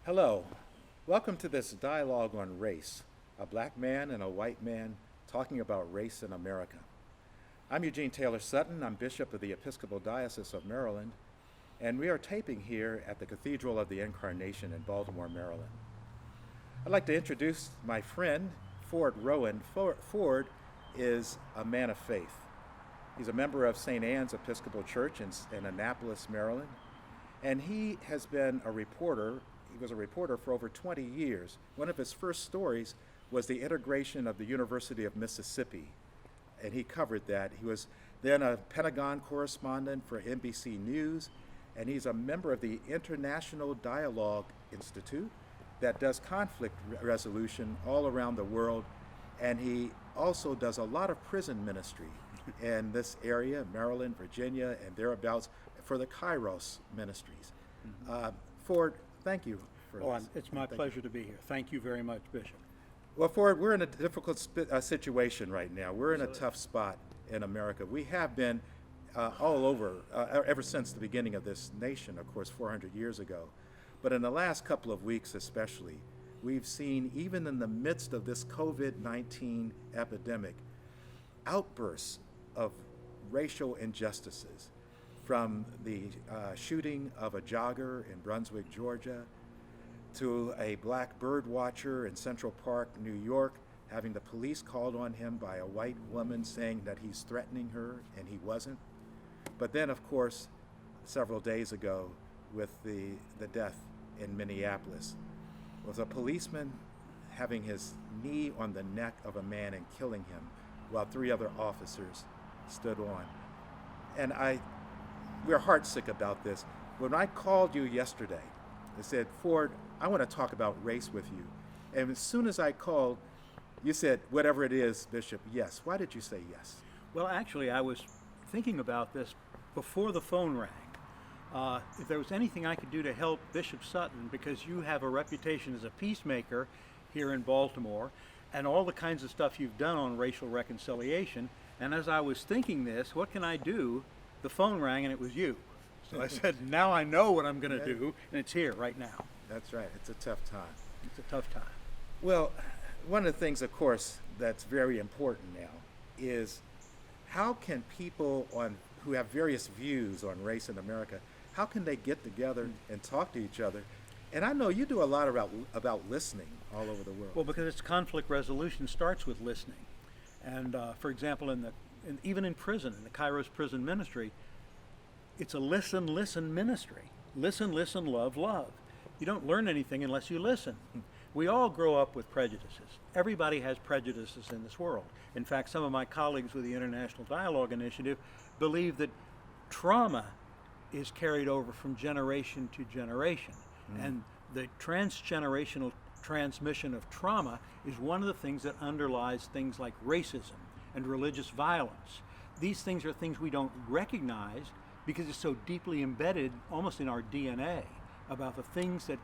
Hello. Welcome to this dialogue on race, a black man and a white man talking about race in America. I'm Eugene Taylor Sutton. I'm Bishop of the Episcopal Diocese of Maryland, and we are taping here at the Cathedral of the Incarnation in Baltimore, Maryland. I'd like to introduce my friend, Rowan. Ford is a man of faith. He's a member of St. Anne's Episcopal Church in Annapolis, Maryland, and he has been a reporter. He was a reporter for over 20 years. One of his first stories was the integration of the University of Mississippi, and he covered that. He was then a Pentagon correspondent for NBC News, and he's a member of the International Dialogue Institute that does conflict resolution all around the world, and he also does a lot of prison ministry in this area, Maryland, Virginia, and thereabouts, for the Kairos Ministries. Ford, thank you for this. It's my pleasure to be here. Thank you very much, Bishop. Well, Ford, we're in a difficult situation right now. We're in a tough spot in America. We have been all over ever since the beginning of this nation, of course, 400 years ago. But in the last couple of weeks especially, we've seen, even in the midst of this COVID-19 epidemic, outbursts of racial injustices, from the shooting of a jogger in Brunswick, Georgia, to a black bird watcher in Central Park, New York, having the police called on him by a white woman saying that he's threatening her, and he wasn't. But then, of course, several days ago, with the death in Minneapolis, was a policeman having his knee on the neck of a man and killing him, while three other officers stood on. And we're heartsick about this. When I called you yesterday, I said, Ford, I want to talk about race with you. And as soon as I called, you said, whatever it is, Bishop, yes. Why did you say yes? Well, actually, I was thinking about this before the phone rang. If there was anything I could do to help Bishop Sutton, because you have a reputation as a peacemaker here in Baltimore, and all the kinds of stuff you've done on racial reconciliation, and as I was thinking this, what can I do? The phone rang and it was you. So I said, now I know what I'm going to do, and it's here right now. That's right. It's a tough time. It's a tough time. Well, one of the things, of course, that's very important now is how can people who have various views on race in America, how can they get together and talk to each other? And I know you do a lot about listening all over the world. Well, because it's conflict resolution starts with listening. And for example, even in prison, in the Kairos prison ministry, it's a listen ministry. Listen, love. You don't learn anything unless you listen. We all grow up with prejudices. Everybody has prejudices in this world. In fact, some of my colleagues with the International Dialogue Initiative believe that trauma is carried over from generation to generation. And the transgenerational transmission of trauma is one of the things that underlies things like racism and religious violence. These things are things we don't recognize because it's so deeply embedded almost in our DNA about the things that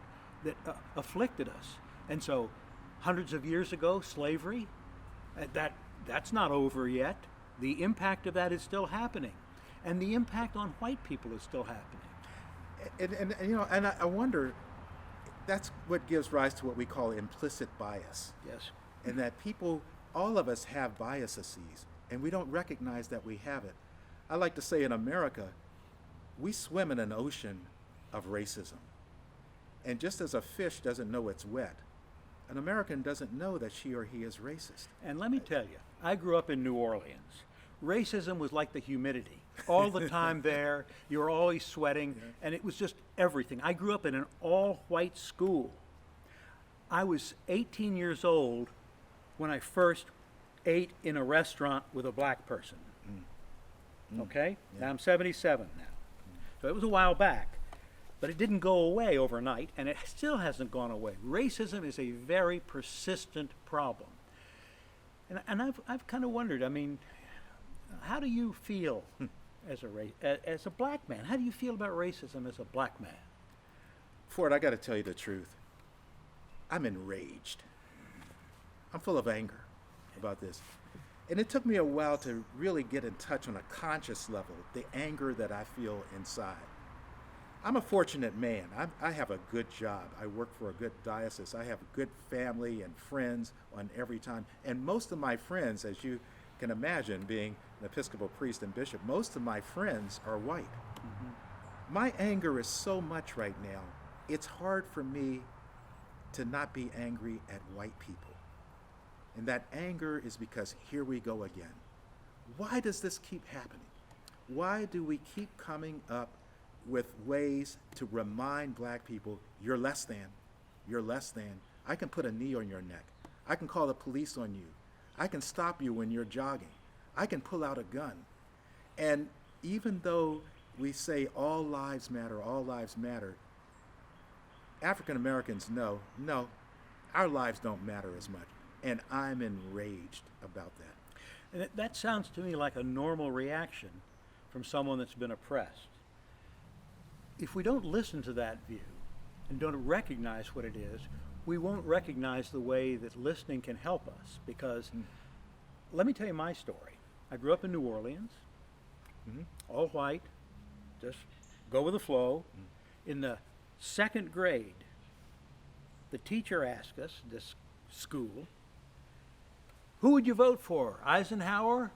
afflicted us. And so hundreds of years ago, slavery, that's not over yet. The impact of that is still happening. And the impact on white people is still happening. And I wonder, that's what gives rise to what we call implicit bias. Yes. And that all of us have biases, and we don't recognize that we have it. I like to say in America, we swim in an ocean of racism. And just as a fish doesn't know it's wet, an American doesn't know that she or he is racist. And let me tell you, I grew up in New Orleans. Racism was like the humidity. All the time there, you were always sweating, and it was just everything. I grew up in an all-white school. I was 18 years old when I first ate in a restaurant with a black person. Okay? Yeah. Now I'm 77 now. So it was a while back. But it didn't go away overnight, and it still hasn't gone away. Racism is a very persistent problem. And I've kind of wondered, I mean, how do you feel as a black man? How do you feel about racism as a black man? Ford, I got to tell you the truth. I'm enraged. I'm full of anger about this. And it took me a while to really get in touch on a conscious level, the anger that I feel inside. I'm a fortunate man. I have a good job. I work for a good diocese. I have a good family and friends on every time. And most of my friends, as you can imagine, being an Episcopal priest and bishop, most of my friends are white. My anger is so much right now, it's hard for me to not be angry at white people. And that anger is because here we go again. Why does this keep happening? Why do we keep coming up with ways to remind black people, you're less than, you're less than. I can put a knee on your neck. I can call the police on you. I can stop you when you're jogging. I can pull out a gun. And even though we say all lives matter, African Americans know, no, our lives don't matter as much. And I'm enraged about that. And that sounds to me like a normal reaction from someone that's been oppressed. If we don't listen to that view and don't recognize what it is, we won't recognize the way that listening can help us. Because let me tell you my story. I grew up in New Orleans, all white, just go with the flow. In the second grade, the teacher asked us, this school, who would you vote for, Eisenhower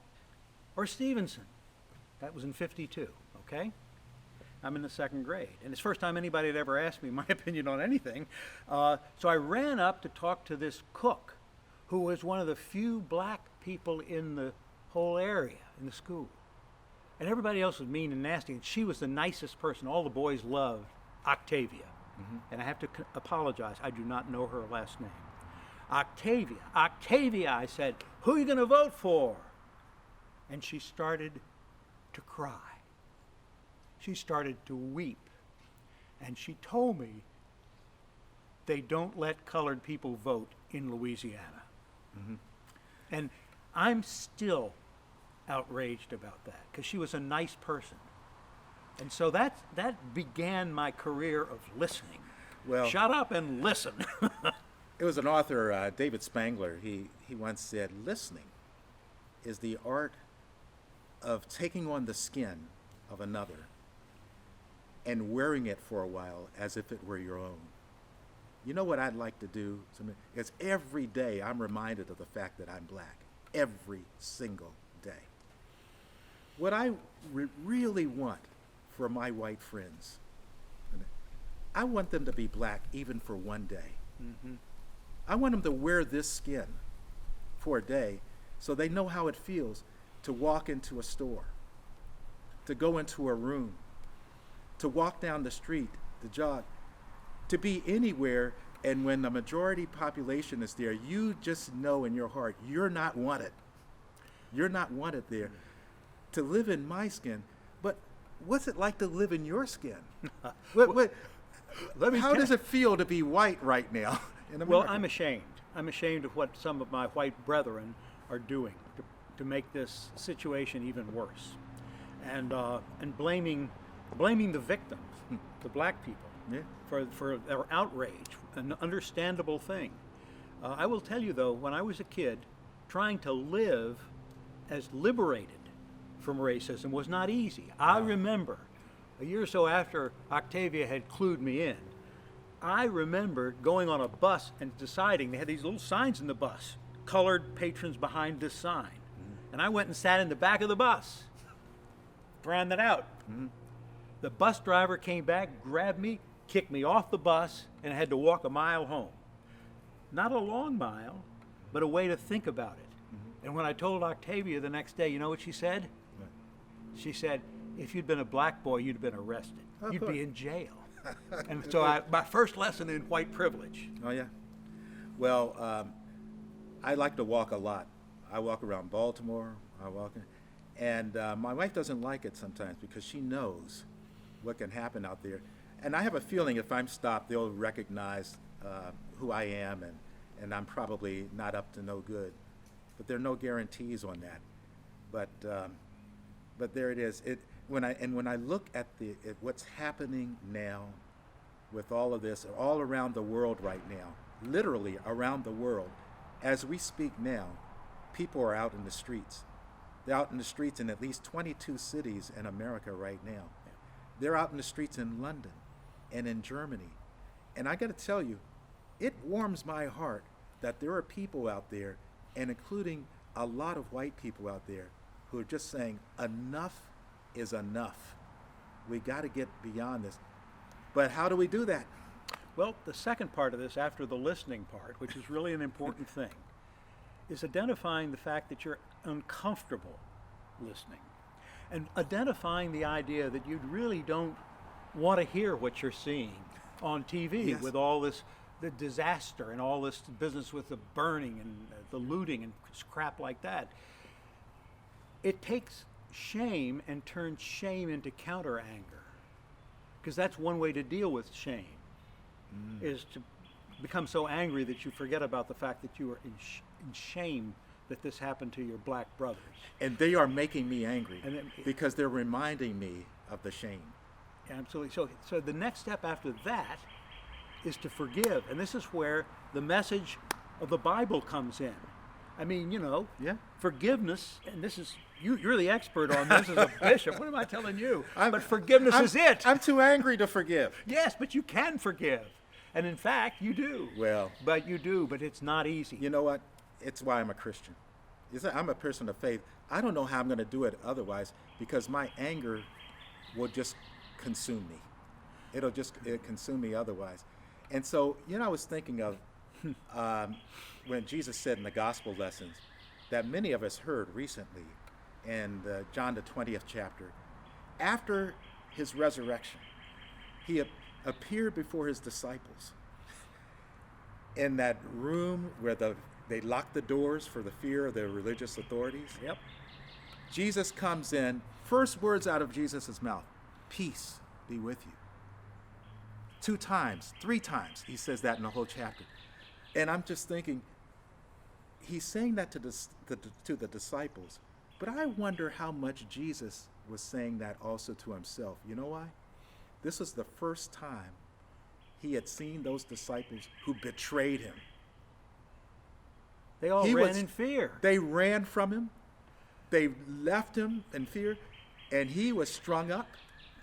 or Stevenson? That was in '52, okay? I'm in the second grade, and it's the first time anybody had ever asked me my opinion on anything. So I ran up to talk to this cook, who was one of the few black people in the whole area, in the school. And everybody else was mean and nasty, and she was the nicest person. All the boys loved Octavia. And I have to apologize, I do not know her last name. Octavia, I said, who are you going to vote for? And she started to cry. She started to weep. And she told me they don't let colored people vote in Louisiana. And I'm still outraged about that, because she was a nice person. And so that began my career of listening. Well, shut up and listen. it was an author, David Spangler, he once said, listening is the art of taking on the skin of another and wearing it for a while as if it were your own. You know what I'd like to do? Is every day I'm reminded of the fact that I'm black. Every single day. What I really want for my white friends, I want them to be black even for one day. I want them to wear this skin for a day so they know how it feels to walk into a store, to go into a room, to walk down the street, to jog, to be anywhere, and when the majority population is there, you just know in your heart you're not wanted. You're not wanted there. To live in my skin, but what's it like to live in your skin? How does it feel to be white right now in America? Well, I'm ashamed. I'm ashamed of what some of my white brethren are doing to make this situation even worse, and blaming the victims, the black people, for their outrage, an understandable thing. I will tell you though, when I was a kid, trying to live as liberated from racism was not easy. I remember a year or so after Octavia had clued me in, I remember going on a bus and deciding, they had these little signs in the bus, colored patrons behind this sign. And I went and sat in the back of the bus, trying that out. The bus driver came back, grabbed me, kicked me off the bus, and I had to walk a mile home. Not a long mile, but a way to think about it. And when I told Octavia the next day, you know what she said? She said, if you'd been a black boy, you'd have been arrested. You'd be in jail. And so my first lesson in white privilege. Oh, yeah. Well, I like to walk a lot. I walk around Baltimore. And my wife doesn't like it sometimes because she knows what can happen out there. And I have a feeling if I'm stopped, they'll recognize who I am, and I'm probably not up to no good. But there are no guarantees on that. But there it is. When I look at what's happening now with all of this, all around the world right now, literally around the world, as we speak now, people are out in the streets. They're out in the streets in at least 22 cities in America right now. They're out in the streets in London and in Germany. And I got to tell you, it warms my heart that there are people out there, and including a lot of white people out there, who are just saying, enough is enough. We got to get beyond this. But how do we do that? Well, the second part of this, after the listening part, which is really an important thing, is identifying the fact that you're uncomfortable listening, and identifying the idea that you really don't want to hear what you're seeing on TV. Yes. With all this, the disaster and all this business with the burning and the looting and crap like that. It takes shame and turns shame into counter anger, because that's one way to deal with shame, is to become so angry that you forget about the fact that you are in shame that this happened to your black brothers. And they are making me angry And then- because they're reminding me of the shame. Absolutely. So the next step after that is to forgive, and this is where the message of the Bible comes in. I mean, Yeah. forgiveness, and this is you're the expert on this as a bishop. What am I telling you? But forgiveness I'm- is it. I'm too angry to forgive. Yes, but you can forgive, and in fact, you do. Well, But you do, but it's not easy. you know what? It's why I'm a Christian. I'm a person of faith. I don't know how I'm going to do it otherwise, because my anger will just consume me. It'll consume me otherwise. And so, I was thinking of when Jesus said in the gospel lessons that many of us heard recently in John the 20th chapter, after his resurrection, he appeared before his disciples in that room where they locked the doors for the fear of the religious authorities. Yep. Jesus comes in, first words out of Jesus' mouth, peace be with you. 2 times, 3 times, he says that in the whole chapter. And I'm just thinking, he's saying that to the disciples, but I wonder how much Jesus was saying that also to himself. You know why? This was the first time he had seen those disciples who betrayed him. They all ran in fear. They ran from him. They left him in fear, and he was strung up.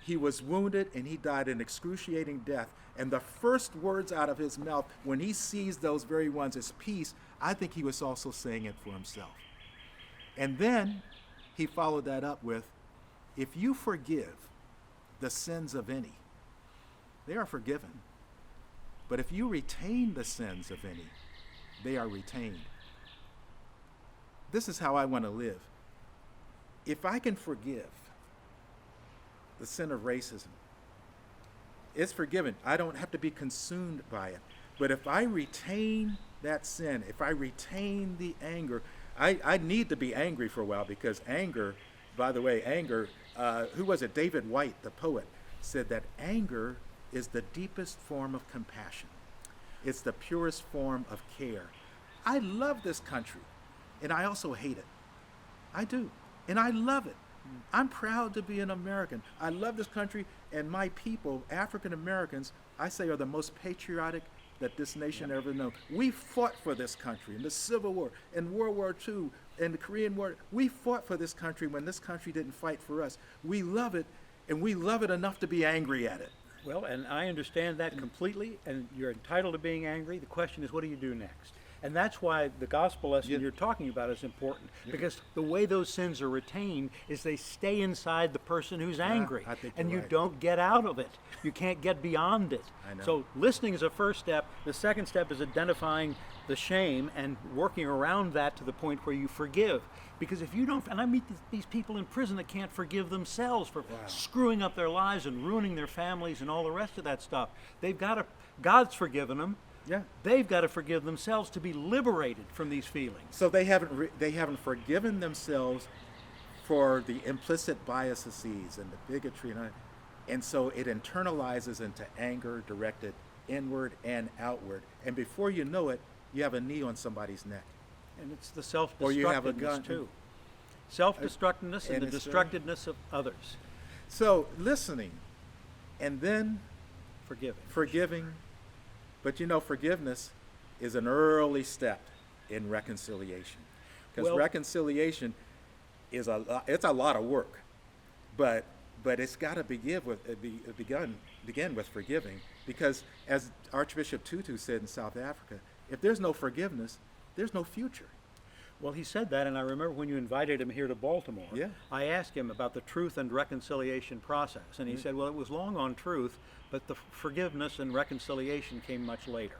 He was wounded, and he died an excruciating death. And the first words out of his mouth when he sees those very ones is peace. I think he was also saying it for himself. And then he followed that up with, if you forgive the sins of any, they are forgiven. But if you retain the sins of any, they are retained. This is how I want to live. If I can forgive the sin of racism, it's forgiven. I don't have to be consumed by it. But if I retain that sin, if I retain the anger, I need to be angry for a while, because anger, by the way, who was it? David White, the poet, said that anger is the deepest form of compassion. It's the purest form of care. I love this country, and I also hate it. I do, and I love it. I'm proud to be an American. I love this country, and my people, African Americans, I say are the most patriotic that this nation ever known. We fought for this country in the Civil War, in World War II, in the Korean War. We fought for this country when this country didn't fight for us. We love it, and we love it enough to be angry at it. Well, and I understand that completely, and you're entitled to being angry. The question is, what do you do next? And that's why the gospel lesson you're talking about is important, because the way those sins are retained is they stay inside the person who's angry, I think and you're you right. don't get out of it. You can't get beyond it. I know. So listening is a first step. The second step is identifying the shame and working around that to the point where you forgive. Because if you don't, and I meet these people in prison that can't forgive themselves for screwing up their lives and ruining their families and all the rest of that stuff. God's forgiven them. Yeah. They've got to forgive themselves to be liberated from these feelings. So they haven't forgiven themselves for the implicit biases and the bigotry, and so it internalizes into anger directed inward and outward. And before you know it, you have a knee on somebody's neck. And it's the Or you have a self-destructiveness gun. too. Self-destructiveness and And the it's, destructiveness of others. So listening, and then Forgiving. forgiving. But forgiveness is an early step in reconciliation, because Well- reconciliation is it's a lot of work. But But it's got to begin with forgiving, because as Archbishop Tutu said in South Africa, if there's no forgiveness, there's no future. Well, he said that, and I remember when you invited him here to Baltimore, Yeah. I asked him about the truth and reconciliation process, and he said, well, it was long on truth, but the forgiveness and reconciliation came much later.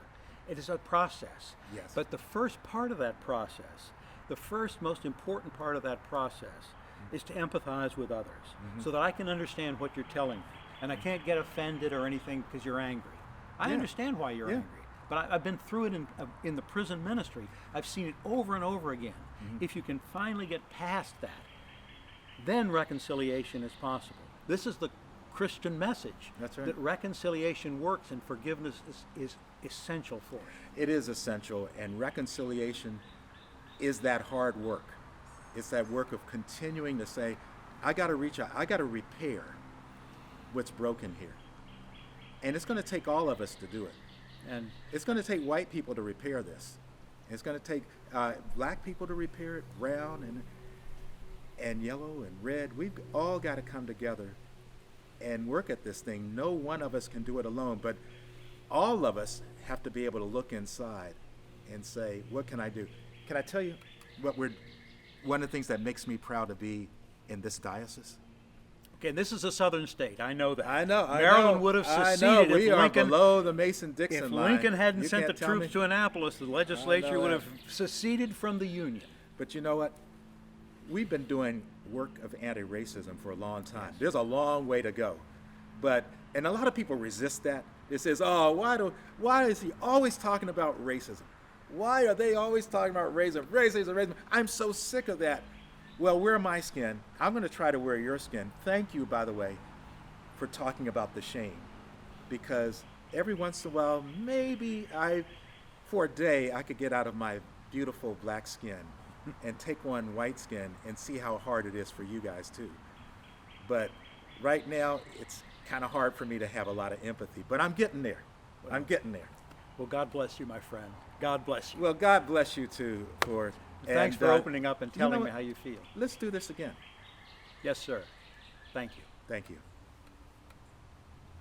It is a process. Yes. But the first part of that process, the first most important part of that process, is to empathize with others, so that I can understand what you're telling me, and I can't get offended or anything because you're angry. I Yeah. understand why you're Yeah. angry. But I've been through it in the prison ministry. I've seen it over and over again. If you can finally get past that, then reconciliation is possible. This is the Christian message. That's right. That reconciliation works and forgiveness is essential for it. It is essential, and reconciliation is that hard work. It's that work of continuing to say, I got to reach out, I got to repair what's broken here. And it's going to take all of us to do it. And It's going to take white people to repair this. It's going to take black people to repair it, brown and yellow and red. We've all got to come together and work at this thing. No one of us can do it alone, but all of us have to be able to look inside and say, what can I do? Can I tell you one of the things that makes me proud to be in this diocese? okay, this is a southern state. I know that. I know. Maryland would have seceded we if are Lincoln below the Mason-Dixon If line. Lincoln hadn't You sent the can't tell troops me. to Annapolis, the legislature know would that. have seceded from the Union. But you know what? We've been doing work of anti-racism for a long time. There's a long way to go. And a lot of people resist that. It says, oh, why is he always talking about racism? Why are they always talking about racism? I'm so sick of that. Well, wear my skin. I'm going to try to wear your skin. Thank you, by the way, for talking about the shame. Because every once in a while, maybe for a day, I could get out of my beautiful black skin and take on white skin and see how hard it is for you guys too. But right now, it's kind of hard for me to have a lot of empathy. But I'm getting there. I'm getting there. Well, God bless you, my friend. God bless you. Well, God bless you too Thanks for opening up and you know telling me what? how you feel. Let's do this again. Yes, sir. Thank you. Thank you.